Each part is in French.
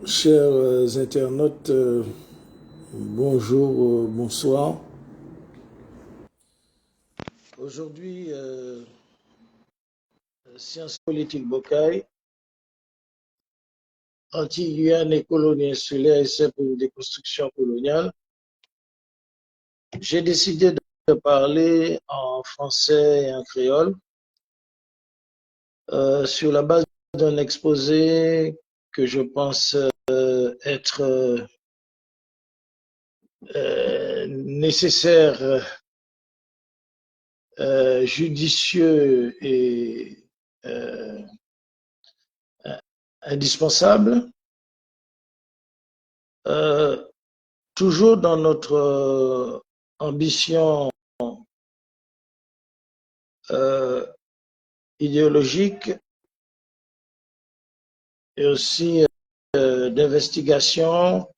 Chers internautes, bonjour, bonsoir. Aujourd'hui, Sciences politiques Bocaille, anti-Guyane et colonie insulaire, essai pour une déconstruction coloniale. J'ai décidé de parler en français et en créole sur la base d'un exposé que je pense être nécessaire, judicieux et indispensable. Toujours dans notre ambition idéologique et aussi d'investigation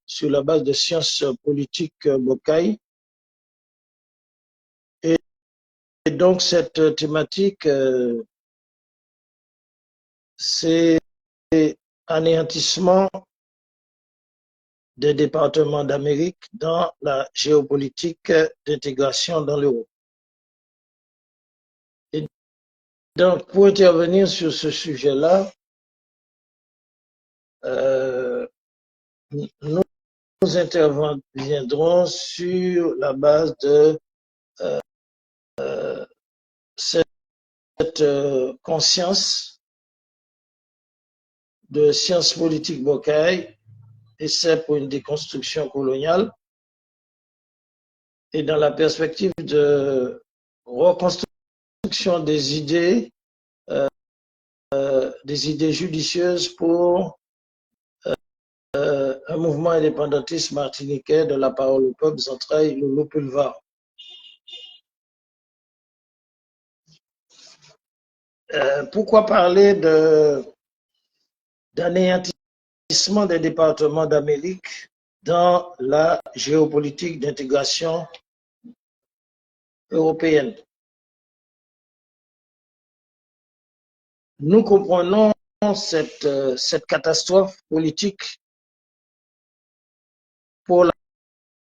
sur la base de sciences politiques Bocaille. Et donc cette thématique, c'est anéantissement des départements d'Amérique dans la géopolitique d'intégration dans l'Europe. Et donc, pour intervenir sur ce sujet-là, nous interviendrons sur la base de cette conscience de sciences politiques Bocaille, essai pour une déconstruction coloniale, et dans la perspective de reconstruction des idées judicieuses pour un mouvement indépendantiste martiniquais de la parole au peuple, entrailles Lolo Pulvar. Pourquoi parler d'anéantissement des départements d'Amérique dans la géopolitique d'intégration européenne? Nous comprenons cette catastrophe politique pour la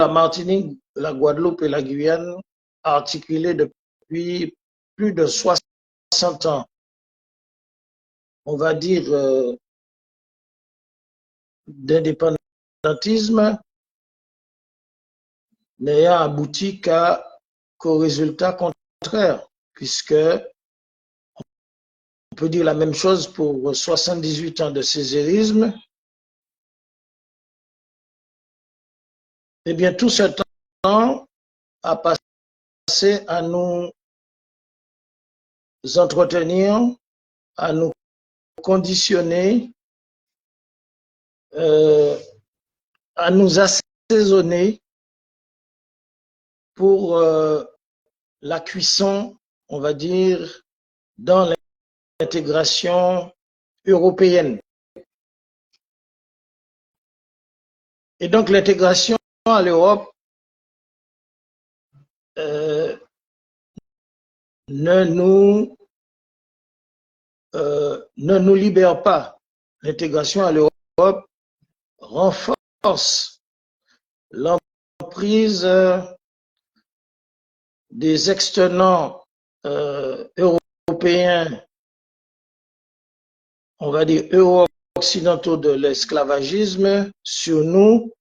Martinique, la Guadeloupe et la Guyane, articulée depuis plus de 60 ans. On va dire d'indépendantisme n'ayant abouti qu'au résultat contraire, puisque on peut dire la même chose pour 78 ans de césarisme. Eh bien, tout ce temps a passé à nous entretenir, à nous conditionner, à nous assaisonner pour la cuisson, on va dire, dans l'intégration européenne. Et donc l'intégration à l'Europe ne nous libère pas. L'intégration à l'Europe renforce l'emprise des extenants européens, on va dire euro-occidentaux de l'esclavagisme sur nous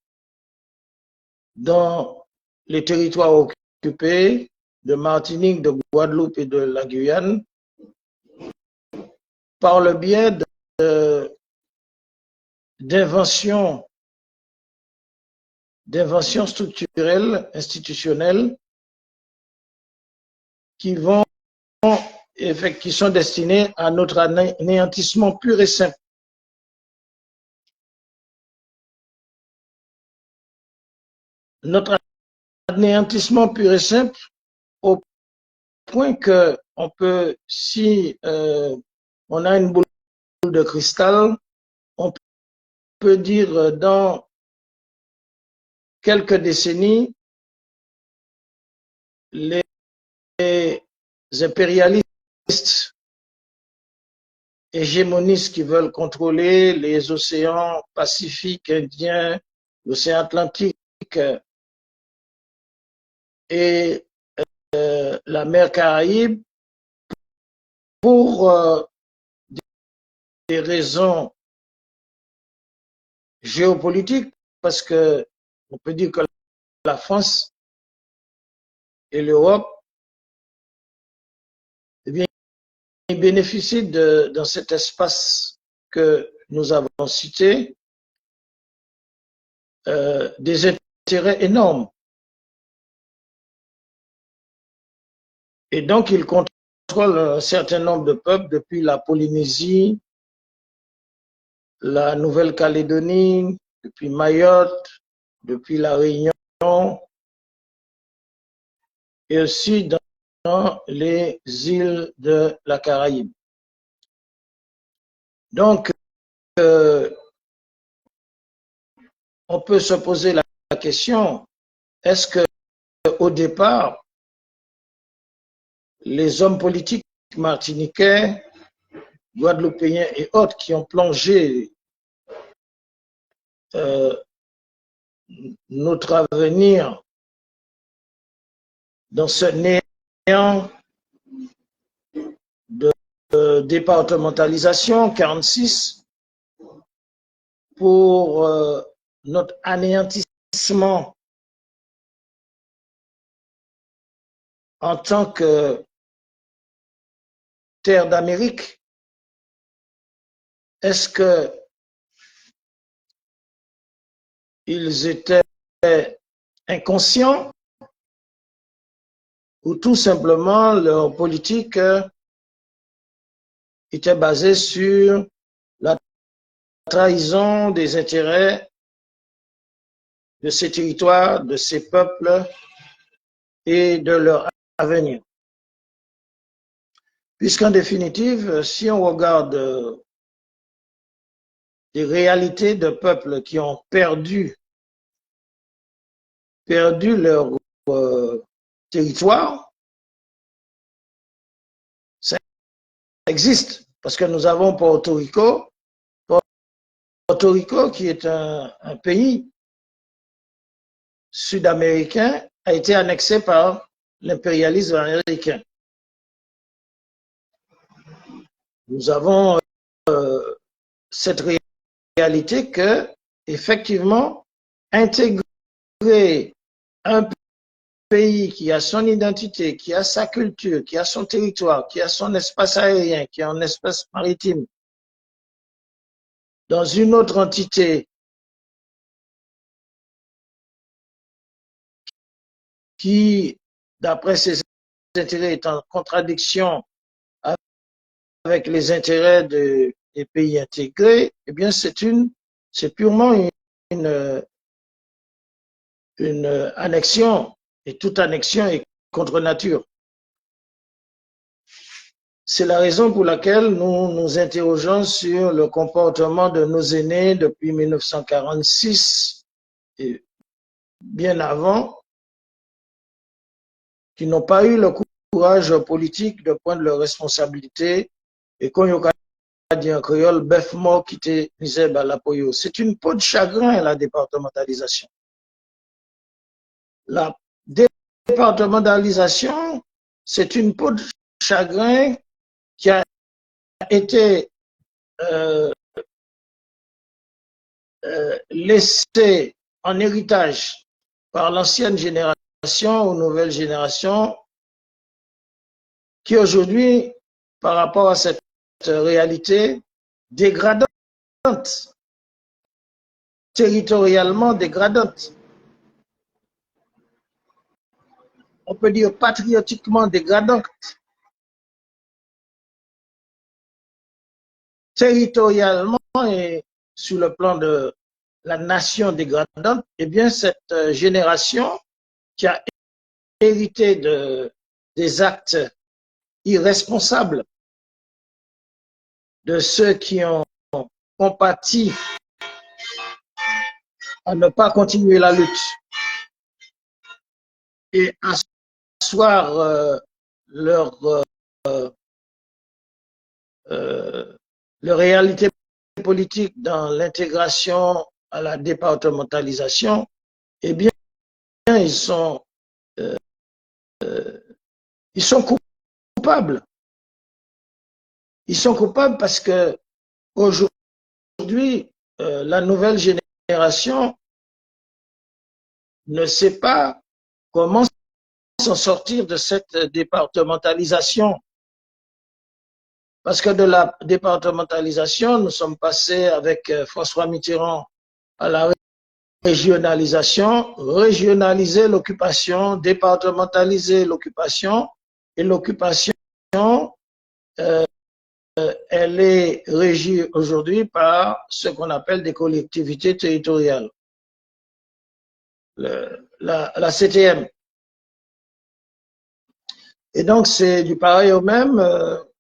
dans les territoires occupés de Martinique, de Guadeloupe et de la Guyane par le biais d'inventions structurelles, institutionnelles qui sont destinées à notre anéantissement pur et simple. Notre anéantissement pur et simple au point que on peut, si on a une boule de cristal, on peut dire dans quelques décennies, les impérialistes hégémonistes qui veulent contrôler les océans Pacifique, Indien, l'océan Atlantique et la mer Caraïbe pour des raisons géopolitiques, parce que on peut dire que la France et l'Europe, eh bien, bénéficient dans cet espace que nous avons cité des intérêts énormes. Et donc, ils contrôlent un certain nombre de peuples, depuis la Polynésie, la Nouvelle-Calédonie, depuis Mayotte, depuis la Réunion, et aussi dans les îles de la Caraïbe. Donc, on peut se poser la question, est-ce que au départ, les hommes politiques martiniquais, guadeloupéens et autres qui ont plongé notre avenir dans ce néant de départementalisation 46 pour notre anéantissement en tant que terre d'Amérique. Est-ce que ils étaient inconscients ou tout simplement leur politique était basée sur la trahison des intérêts de ces territoires, de ces peuples et de leur avenir? Puisqu'en définitive, si on regarde des réalités de peuples qui ont perdu leur territoire, ça existe. Parce que nous avons Porto Rico. Porto Rico, qui est un pays sud-américain, a été annexé par l'impérialisme américain. Nous avons cette réalité que, effectivement, intégrer un pays qui a son identité, qui a sa culture, qui a son territoire, qui a son espace aérien, qui a un espace maritime, dans une autre entité qui, d'après ses intérêts, est en contradiction avec les intérêts des pays intégrés, eh bien, c'est purement une annexion, et toute annexion est contre nature. C'est la raison pour laquelle nous nous interrogeons sur le comportement de nos aînés depuis 1946 et bien avant, qui n'ont pas eu le courage politique de prendre leurs responsabilités et qu'on y a dit en créole, bœuf mort qui était misère à la poyo. C'est une peau de chagrin, la départementalisation. La départementalisation, c'est une peau de chagrin qui a été laissée en héritage par l'ancienne génération aux nouvelles générations qui aujourd'hui, par rapport à cette réalité dégradante, territorialement dégradante, on peut dire patriotiquement dégradante, territorialement et sur le plan de la nation dégradante, eh bien cette génération qui a hérité des actes irresponsables de ceux qui ont compati à ne pas continuer la lutte et asseoir leur les réalités politiques dans l'intégration à la départementalisation, eh bien, ils sont, euh, ils sont coupables. Ils sont coupables parce que aujourd'hui, la nouvelle génération ne sait pas comment s'en sortir de cette départementalisation. Parce que de la départementalisation, nous sommes passés avec François Mitterrand à la régionalisation, régionaliser l'occupation, départementaliser l'occupation, et l'occupation, elle est régie aujourd'hui par ce qu'on appelle des collectivités territoriales, la CTM. Et donc, c'est du pareil au même,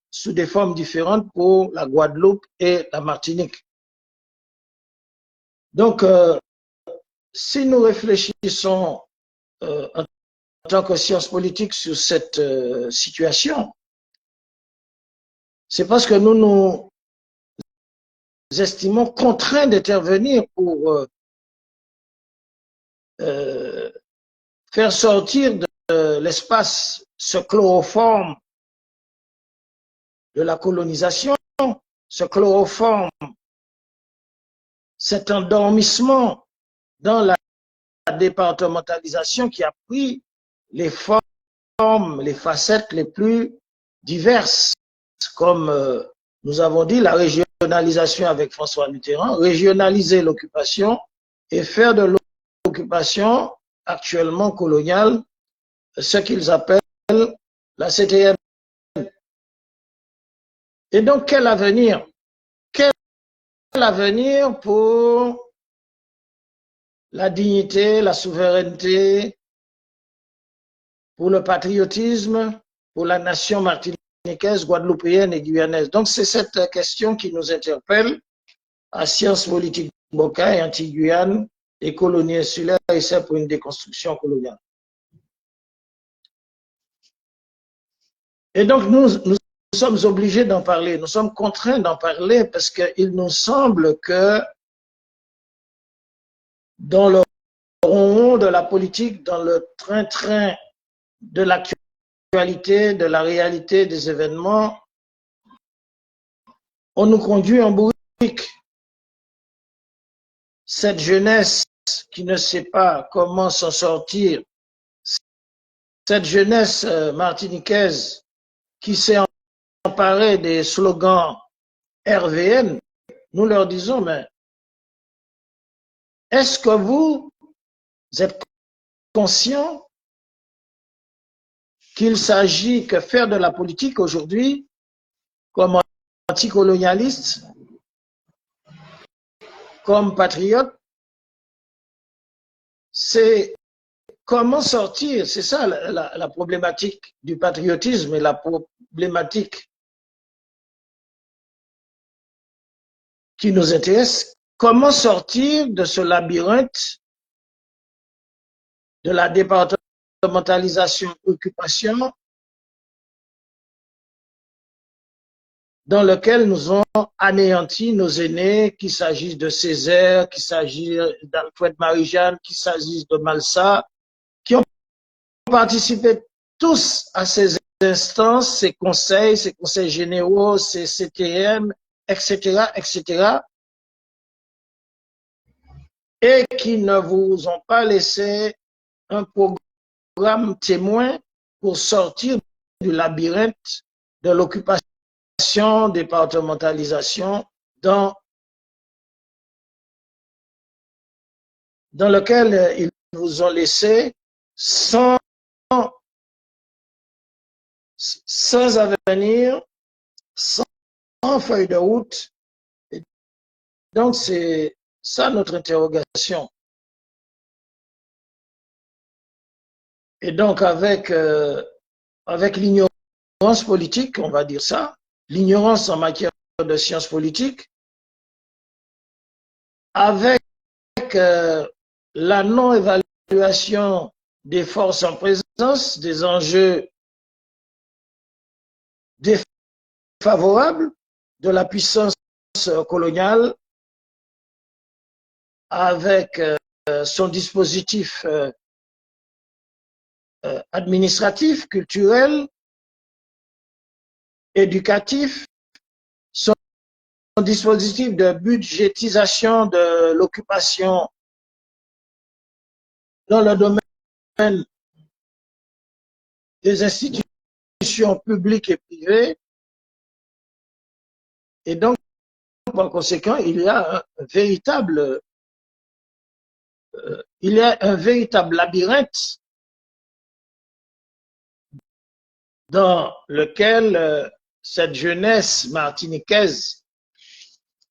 sous des formes différentes pour la Guadeloupe et la Martinique. Donc, si nous réfléchissons en tant que sciences politiques sur cette situation, c'est parce que nous nous estimons contraints d'intervenir pour faire sortir de l'espace ce chloroforme de la colonisation, ce chloroforme, cet endormissement dans la départementalisation qui a pris les formes, les facettes les plus diverses, comme nous avons dit, la régionalisation avec François Mitterrand, régionaliser l'occupation et faire de l'occupation actuellement coloniale ce qu'ils appellent la CTM. Et donc, quel avenir? Quel avenir pour la dignité, la souveraineté, pour le patriotisme, pour la nation martiniquaise, guadeloupéenne et guyanaise? Donc, c'est cette question qui nous interpelle à Sciences politiques Boca et Anti-Guyane et colonies insulaires, et c'est pour une déconstruction coloniale. Et donc, nous sommes obligés d'en parler, nous sommes contraints d'en parler parce qu'il nous semble que dans le rond de la politique, dans le train-train de l'actualité, de la réalité des événements, on nous conduit en bourrique. Cette jeunesse qui ne sait pas comment s'en sortir, cette jeunesse martiniquaise qui s'est emparée des slogans RVN, nous leur disons, mais est-ce que vous êtes conscients qu'il s'agit que faire de la politique aujourd'hui comme anticolonialiste, comme patriote, c'est comment sortir, c'est ça la problématique du patriotisme et la problématique qui nous intéresse, comment sortir de ce labyrinthe de la départementalisation-occupation dans lequel nous ont anéanti nos aînés, qu'il s'agisse de Césaire, qu'il s'agisse d'Alfred Marie-Jeanne, qu'il s'agisse de Malsa, qui ont participé tous à ces instances, ces conseils généraux, ces CTM, etc., etc., et qui ne vous ont pas laissé un programme témoin pour sortir du labyrinthe de l'occupation, départementalisation, dans lequel ils vous ont laissé sans avenir, sans feuille de route. Et donc, c'est ça notre interrogation. Et donc, avec l'ignorance politique, on va dire ça, l'ignorance en matière de sciences politiques, avec la non-évaluation des forces en présence, des enjeux défavorables de la puissance coloniale avec son dispositif administratif, culturel, éducatif, son dispositif de budgétisation de l'occupation dans le domaine des institutions publiques et privées. Et donc, par conséquent, il y a un véritable labyrinthe dans lequel cette jeunesse martiniquaise